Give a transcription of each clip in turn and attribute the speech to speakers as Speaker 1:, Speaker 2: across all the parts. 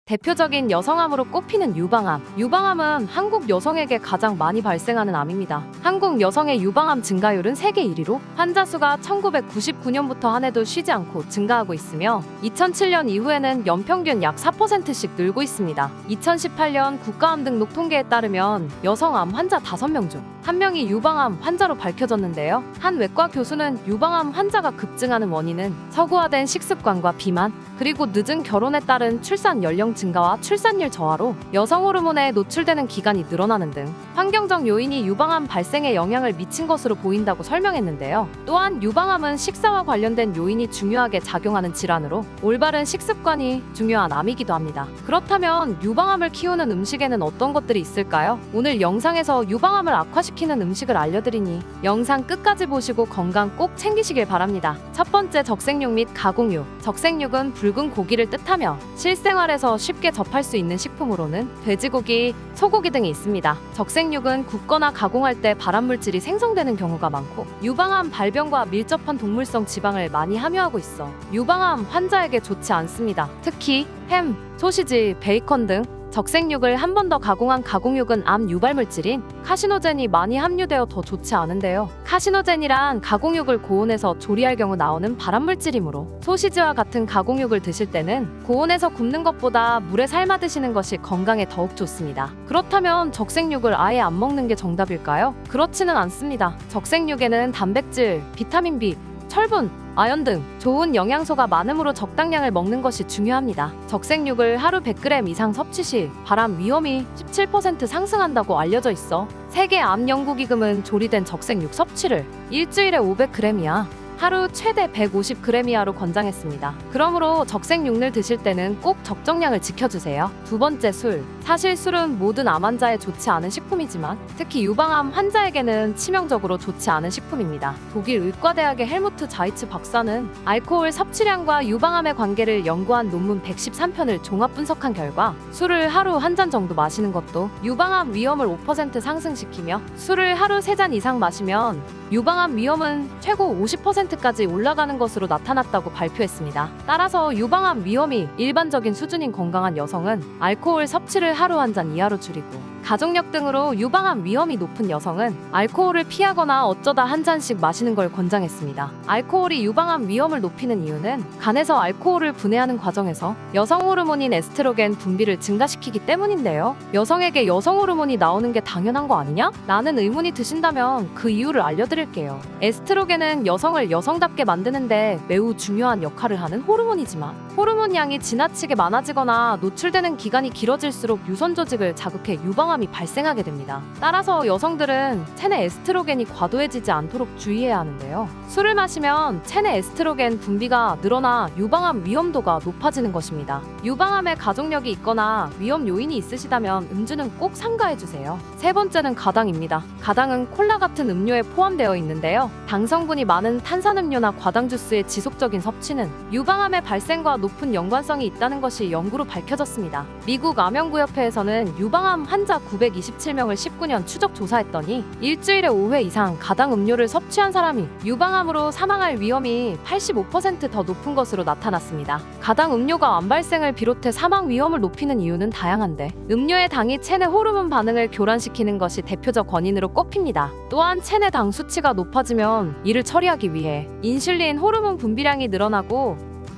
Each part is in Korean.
Speaker 1: 대표적인 여성암으로 꼽히는 유방암. 유방암은 한국 여성에게 가장 많이 발생하는 암입니다. 한국 여성의 유방암 증가율은 세계 1위로 환자 수가 1999년부터 한 해도 쉬지 않고 증가하고 있으며 2007년 이후에는 연평균 약 4%씩 늘고 있습니다. 2018년 국가암 등록 통계에 따르면 여성암 환자 5명 중 1명이 유방암 환자로 밝혀졌는데요. 한 외과 교수는 유방암 환자가 급증하는 원인은 서구화된 식습관과 비만, 그리고 늦은 결혼에 따른 출산 연령 증가와 출산율 저하로 여성 호르몬에 노출되는 기간이 늘어나는 등 환경적 요인이 유방암 발생에 영향을 미친 것으로 보인다고 설명했는데요. 또한 유방암은 식사와 관련된 요인이 중요하게 작용하는 질환으로 올바른 식습관이 중요한 암이기도 합니다. 그렇다면 유방암을 키우는 음식에는 어떤 것들이 있을까요? 오늘 영상에서 유방암을 악화시키는 음식을 알려드리니 영상 끝까지 보시고 건강 꼭 챙기시길 바랍니다. 첫 번째, 적색육 및 가공육. 적색육은 붉은 고기를 뜻하며 실생활에서 쉽게 접할 수 있는 식품으로는 돼지고기, 소고기 등이 있습니다. 적색육은 굽거나 가공할 때 발암물질이 생성되는 경우가 많고 유방암 발병과 밀접한 동물성 지방을 많이 함유하고 있어 유방암 환자에게 좋지 않습니다. 특히 햄, 소시지, 베이컨 등 적색육을 한 번 더 가공한 가공육은 암 유발물질인 카시노젠이 많이 함유되어 더 좋지 않은데요. 카시노젠이란 가공육을 고온에서 조리할 경우 나오는 발암물질이므로 소시지와 같은 가공육을 드실 때는 고온에서 굽는 것보다 물에 삶아 드시는 것이 건강에 더욱 좋습니다. 그렇다면 적색육을 아예 안 먹는 게 정답일까요? 그렇지는 않습니다. 적색육에는 단백질, 비타민 B, 철분, 아연 등 좋은 영양소가 많으므로 적당량을 먹는 것이 중요합니다. 적색육을 하루 100g 이상 섭취 시 발암 위험이 17% 상승한다고 알려져 있어 세계암연구기금은 조리된 적색육 섭취를 일주일에 500g 이하, 하루 최대 150g 이하로 권장했습니다. 그러므로 적색육을 드실 때는 꼭 적정량을 지켜주세요. 두 번째, 술. 사실 술은 모든 암 환자에 좋지 않은 식품이지만 특히 유방암 환자에게는 치명적으로 좋지 않은 식품입니다. 독일 의과대학의 헬무트 자이츠 박사는 알코올 섭취량과 유방암의 관계를 연구한 논문 113편을 종합 분석한 결과 술을 하루 한 잔 정도 마시는 것도 유방암 위험을 5% 상승시키며 술을 하루 3잔 이상 마시면 유방암 위험은 최고 50%까지 올라가는 것으로 나타났다고 발표했습니다. 따라서 유방암 위험이 일반적인 수준인 건강한 여성은 알코올 섭취를 하루 한 잔 이하로 줄이고 가족력 등으로 유방암 위험이 높은 여성은 알코올을 피하거나 어쩌다 한 잔씩 마시는 걸 권장했습니다. 알코올이 유방암 위험을 높이는 이유는 간에서 알코올을 분해하는 과정에서 여성 호르몬인 에스트로겐 분비를 증가시키기 때문인데요. 여성에게 여성 호르몬이 나오는 게 당연한 거 아니냐? 라는 의문이 드신다면 그 이유를 알려드릴게요. 에스트로겐은 여성을 여성답게 만드는데 매우 중요한 역할을 하는 호르몬이지만 호르몬 양이 지나치게 많아지거나 노출되는 기간이 길어질수록 유선 조직을 자극해 유방암이 발생하게 됩니다. 따라서 여성들은 체내 에스트로겐이 과도해지지 않도록 주의해야 하는데요. 술을 마시면 체내 에스트로겐 분비가 늘어나 유방암 위험도가 높아지는 것입니다. 유방암에 가족력이 있거나 위험 요인이 있으시다면 음주는 꼭 삼가해주세요. 세 번째는 가당입니다. 가당은 콜라 같은 음료에 포함되어 있는데요. 당 성분이 많은 탄산음료나 과당 주스의 지속적인 섭취는 유방암의 발생과 높은 연관성이 있다는 것이 연구로 밝혀졌습니다. 미국 암연구협회에서는 유방암 환자 927명을 19년 추적 조사했더니 일주일에 5회 이상 가당 음료를 섭취한 사람이 유방암으로 사망할 위험이 85% 더 높은 것으로 나타났습니다. 가당 음료가 암 발생을 비롯해 사망 위험을 높이는 이유는 다양한데 음료의 당이 체내 호르몬 반응을 교란시키는 것이 대표적 원인으로 꼽힙니다. 또한 체내 당 수치가 높아지면 이를 처리하기 위해 인슐린 호르몬 분비량이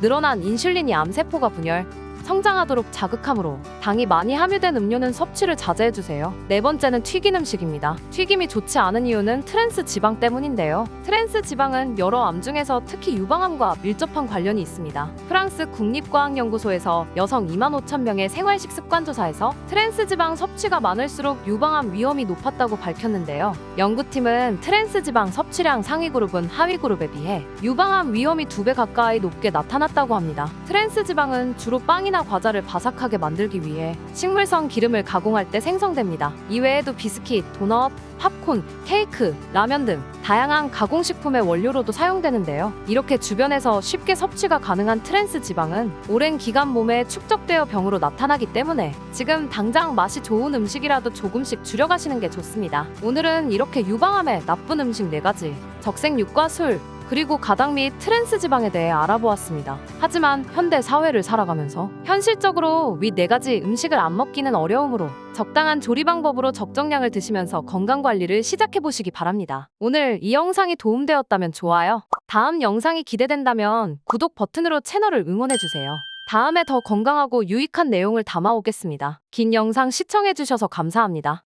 Speaker 1: 늘어난 인슐린이 암세포가 분열, 성장하도록 자극하므로 당이 많이 함유된 음료는 섭취를 자제해주세요. 네 번째는 튀긴 음식입니다. 튀김이 좋지 않은 이유는 트랜스 지방 때문인데요. 트랜스 지방은 여러 암 중에서 특히 유방암과 밀접한 관련이 있습니다. 프랑스 국립과학연구소에서 여성 25,000명의 생활식 습관 조사에서 트랜스 지방 섭취가 많을수록 유방암 위험이 높았다고 밝혔는데요. 연구팀은 트랜스 지방 섭취량 상위 그룹은 하위 그룹에 비해 유방암 위험이 2배 가까이 높게 나타났다고 합니다. 트랜스 지방은 주로 빵이나 과자를 바삭하게 만들기 위해 식물성 기름을 가공할 때 생성됩니다. 이외에도 비스킷, 도넛, 팝콘, 케이크, 라면 등 다양한 가공식품의 원료로도 사용되는데요. 이렇게 주변에서 쉽게 섭취가 가능한 트랜스 지방은 오랜 기간 몸에 축적되어 병으로 나타나기 때문에 지금 당장 맛이 좋은 음식이라도 조금씩 줄여가시는 게 좋습니다. 오늘은 이렇게 유방암에 나쁜 음식 4가지, 적색육과 술, 그리고 가당 및 트랜스 지방에 대해 알아보았습니다. 하지만 현대 사회를 살아가면서 현실적으로 위 4가지 음식을 안 먹기는 어려우므로 적당한 조리 방법으로 적정량을 드시면서 건강 관리를 시작해 보시기 바랍니다. 오늘 이 영상이 도움되었다면 좋아요. 다음 영상이 기대된다면 구독 버튼으로 채널을 응원해 주세요. 다음에 더 건강하고 유익한 내용을 담아오겠습니다. 긴 영상 시청해 주셔서 감사합니다.